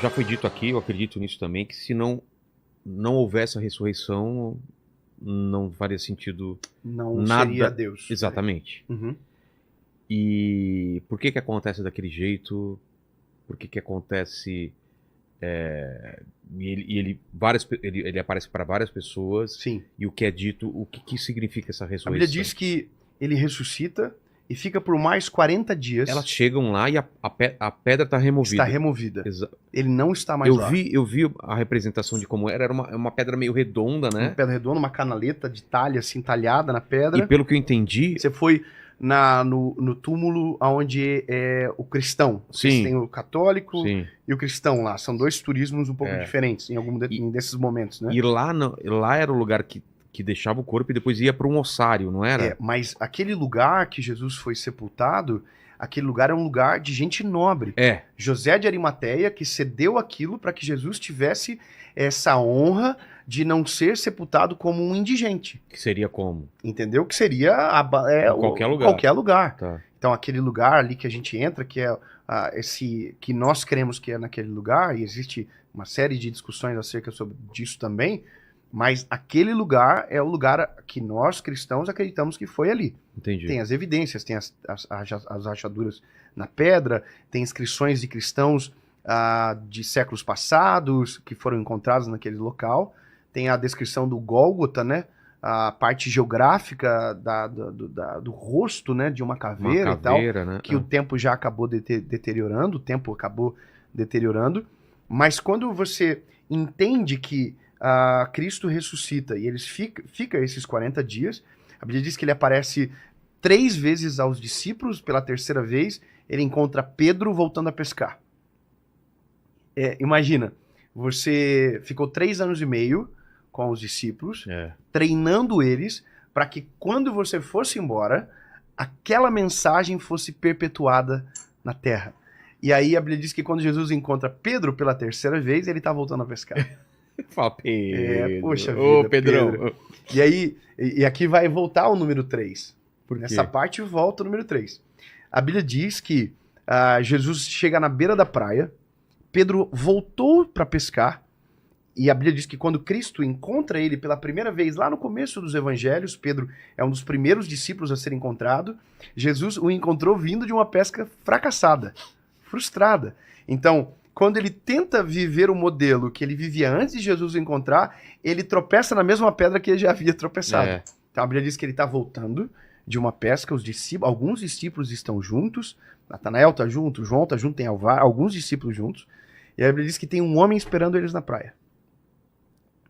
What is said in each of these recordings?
já foi dito aqui, eu acredito nisso também, que se não houvesse a ressurreição, não faria sentido Não nada. seria Deus. Exatamente. Uhum. E por que acontece daquele jeito? Por que acontece... ele aparece para várias pessoas. Sim. E o que é dito, o que significa essa A ressurreição? Bíblia diz que ele ressuscita e fica por mais 40 dias. Elas chegam lá e a pedra está removida. Está removida. Ele não está mais lá. Eu vi a representação de como era uma pedra meio redonda, né? Uma pedra redonda, uma canaleta de talha assim, talhada na pedra. E pelo que eu entendi... Você foi no túmulo onde é o cristão. Sim. Você tem o católico Sim. e o cristão lá. São dois turismos um pouco diferentes em algum desses momentos, né? E lá era o lugar que deixava o corpo e depois ia para um ossário, não era? Mas aquele lugar que Jesus foi sepultado, aquele lugar é um lugar de gente nobre. José de Arimateia que cedeu aquilo para que Jesus tivesse essa honra de não ser sepultado como um indigente. Que seria como? Entendeu? Que seria qualquer lugar. Qualquer lugar. Tá. Então aquele lugar ali que a gente entra, que é que nós cremos que é naquele lugar, e existe uma série de discussões acerca disso também, mas aquele lugar é o lugar que nós cristãos acreditamos que foi ali. Entendi. Tem as evidências, tem as rachaduras na pedra, tem inscrições de cristãos de séculos passados que foram encontrados naquele local. Tem a descrição do Gólgota, né? A parte geográfica do rosto, né? De uma caveira e tal, né? Que o tempo já acabou deteriorando, deteriorando. Mas quando você entende que Cristo ressuscita e eles fica esses 40 dias, a Bíblia diz que ele aparece 3 vezes aos discípulos, pela terceira vez ele encontra Pedro voltando a pescar. Imagina, você ficou 3 anos e meio com os discípulos, treinando eles para que quando você fosse embora, aquela mensagem fosse perpetuada na terra. E aí a Bíblia diz que quando Jesus encontra Pedro pela terceira vez, ele está voltando a pescar. Fala, Pedro. Poxa vida, Ô, Pedrão. Pedro. E aí, aqui vai voltar o número 3. Por quê? Nessa parte volta o número 3. A Bíblia diz que Jesus chega na beira da praia, Pedro voltou para pescar, e a Bíblia diz que quando Cristo encontra ele pela primeira vez lá no começo dos evangelhos, Pedro é um dos primeiros discípulos a ser encontrado, Jesus o encontrou vindo de uma pesca fracassada, frustrada. Então, quando ele tenta viver o modelo que ele vivia antes de Jesus o encontrar, ele tropeça na mesma pedra que ele já havia tropeçado. Então a Bíblia diz que ele está voltando de uma pesca, alguns discípulos estão juntos, Natanael está junto, João está junto, tem alguns discípulos juntos, e a Bíblia diz que tem um homem esperando eles na praia.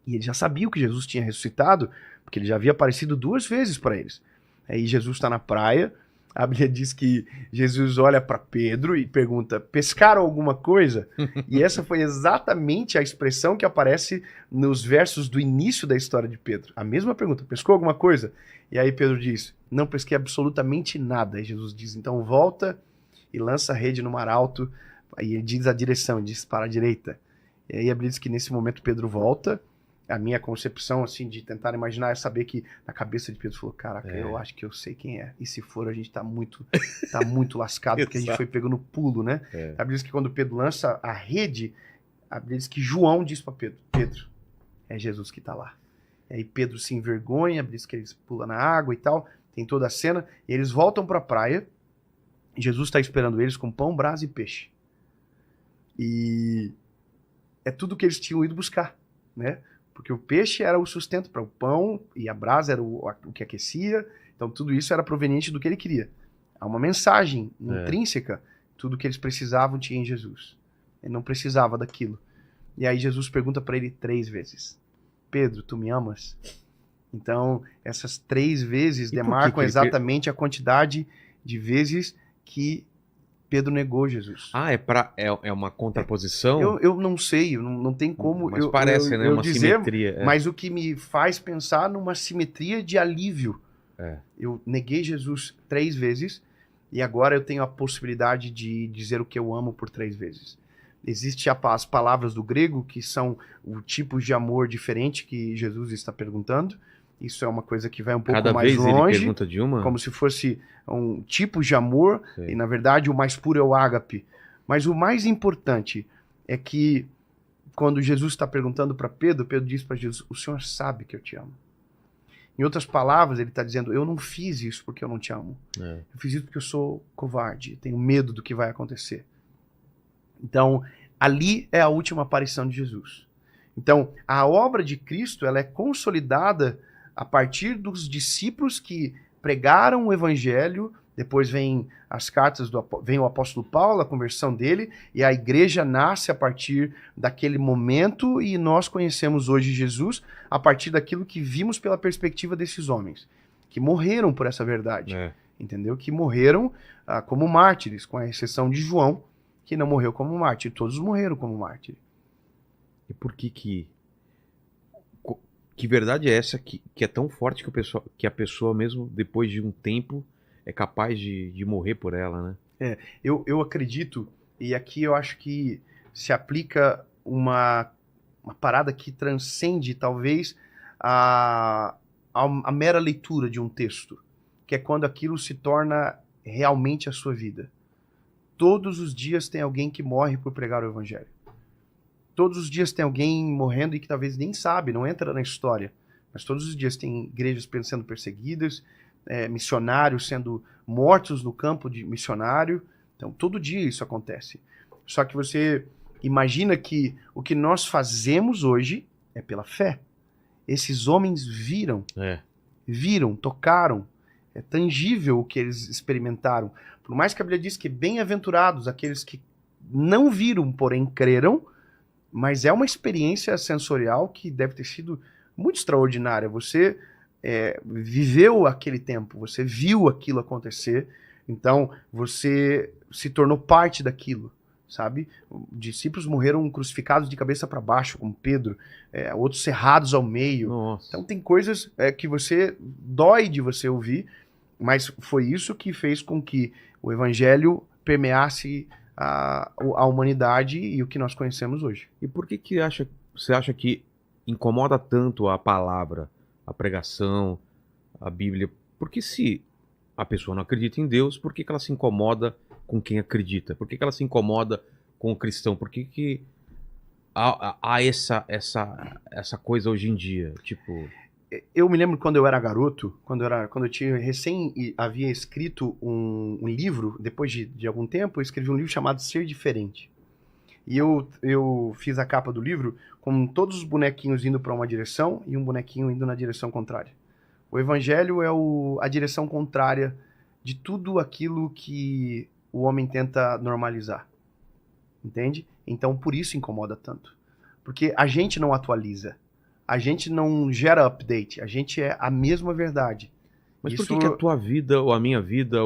E ele já sabia que Jesus tinha ressuscitado, porque ele já havia aparecido 2 vezes para eles. Aí Jesus está na praia, a Bíblia diz que Jesus olha para Pedro e pergunta, pescaram alguma coisa? E essa foi exatamente a expressão que aparece nos versos do início da história de Pedro. A mesma pergunta, pescou alguma coisa? E aí Pedro diz, não pesquei absolutamente nada. E Jesus diz, então volta e lança a rede no mar alto. Aí ele diz a direção, diz para a direita. E aí a Bíblia diz que nesse momento Pedro volta. A minha concepção, assim, de tentar imaginar é saber que na cabeça de Pedro falou, caraca, eu acho que eu sei quem é. E se for, a gente tá muito lascado, porque a gente foi pego no pulo, né? A Bíblia diz que quando Pedro lança a rede, a Bíblia diz que João diz para Pedro, Pedro, é Jesus que tá lá. E aí Pedro se envergonha, a Bíblia diz que eles pulam na água e tal, tem toda a cena, e eles voltam para a praia, e Jesus está esperando eles com pão, brasa e peixe. E é tudo que eles tinham ido buscar, né? Porque o peixe era o sustento para o pão e a brasa era o que aquecia. Então tudo isso era proveniente do que ele queria. Há uma mensagem intrínseca. Tudo que eles precisavam tinha em Jesus. Ele não precisava daquilo. E aí Jesus pergunta para ele 3 vezes. Pedro, tu me amas? Então essas 3 vezes demarcam exatamente a quantidade de vezes que Pedro negou Jesus. É uma contraposição? Eu não sei, não tem como mas parece, né? Uma dizer, simetria. Mas o que me faz pensar numa simetria de alívio. Eu neguei Jesus 3 vezes e agora eu tenho a possibilidade de dizer o que eu amo por 3 vezes. Existem as palavras do grego que são o tipo de amor diferente que Jesus está perguntando. Isso é uma coisa que vai um pouco Cada mais vez longe, ele pergunta de uma? como se fosse um tipo de amor, e na verdade o mais puro é o ágape. Mas o mais importante é que quando Jesus está perguntando para Pedro, Pedro diz para Jesus, o Senhor sabe que eu te amo. Em outras palavras, ele está dizendo, eu não fiz isso porque eu não te amo. Eu fiz isso porque eu sou covarde, tenho medo do que vai acontecer. Então, ali é a última aparição de Jesus. Então, a obra de Cristo, ela é consolidada a partir dos discípulos que pregaram o evangelho, depois vem as cartas, vem o apóstolo Paulo, a conversão dele, e a igreja nasce a partir daquele momento, e nós conhecemos hoje Jesus a partir daquilo que vimos pela perspectiva desses homens, que morreram por essa verdade, entendeu? Que morreram como mártires, com a exceção de João, que não morreu como mártir, todos morreram como mártir. E por que verdade é essa que é tão forte que a pessoa mesmo depois de um tempo é capaz de morrer por ela, né? Eu acredito, e aqui eu acho que se aplica uma parada que transcende talvez a mera leitura de um texto, que é quando aquilo se torna realmente a sua vida. Todos os dias tem alguém que morre por pregar o evangelho. Todos os dias tem alguém morrendo e que talvez nem sabe, não entra na história. Mas todos os dias tem igrejas sendo perseguidas, missionários sendo mortos no campo de missionário. Então, todo dia isso acontece. Só que você imagina que o que nós fazemos hoje é pela fé. Esses homens viram, tocaram. É tangível o que eles experimentaram. Por mais que a Bíblia diz que bem-aventurados aqueles que não viram, porém creram, mas é uma experiência sensorial que deve ter sido muito extraordinária. Você viveu aquele tempo, você viu aquilo acontecer, então você se tornou parte daquilo, sabe? Discípulos morreram crucificados de cabeça para baixo, como Pedro, outros cerrados ao meio. Nossa. Então tem coisas que você dói de você ouvir, mas foi isso que fez com que o evangelho permeasse a humanidade e o que nós conhecemos hoje. E por que você acha que incomoda tanto a palavra, a pregação, a Bíblia? Porque se a pessoa não acredita em Deus, por que ela se incomoda com quem acredita? Por que ela se incomoda com o cristão? Por que há essa coisa hoje em dia? Tipo... Eu me lembro quando eu era garoto, quando eu tinha havia escrito um livro, depois de algum tempo, eu escrevi um livro chamado Ser Diferente. E eu fiz a capa do livro com todos os bonequinhos indo para uma direção e um bonequinho indo na direção contrária. O evangelho é a direção contrária de tudo aquilo que o homem tenta normalizar. Entende? Então por isso incomoda tanto. Porque a gente não atualiza. A gente não gera update, a gente é a mesma verdade. Mas isso... por que a tua vida ou a minha vida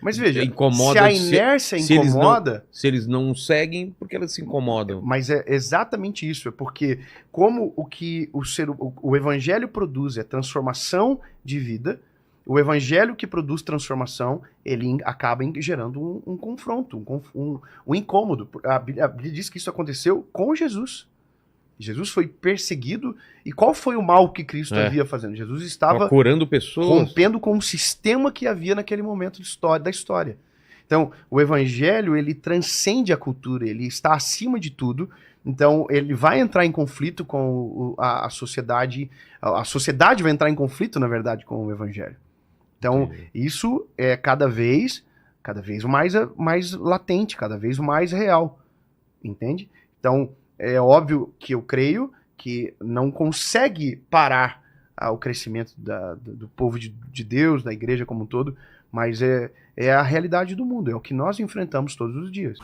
mas veja, incomoda? Se a inércia incomoda... Se eles não seguem, por que elas se incomodam? Mas é exatamente isso, é porque como o evangelho produz é transformação de vida, o evangelho que produz transformação, ele acaba gerando um confronto, um incômodo. A Bíblia diz que isso aconteceu com Jesus. Jesus foi perseguido, e qual foi o mal que Cristo havia fazendo? Jesus estava curando pessoas, rompendo com o sistema que havia naquele momento da história. Então, o evangelho, ele transcende a cultura, ele está acima de tudo, então ele vai entrar em conflito com a sociedade vai entrar em conflito, na verdade, com o evangelho. Então, isso é cada vez mais latente, cada vez mais real, entende? Então, é óbvio que eu creio que não consegue parar o crescimento do povo de Deus, da igreja como um todo, mas é a realidade do mundo, é o que nós enfrentamos todos os dias.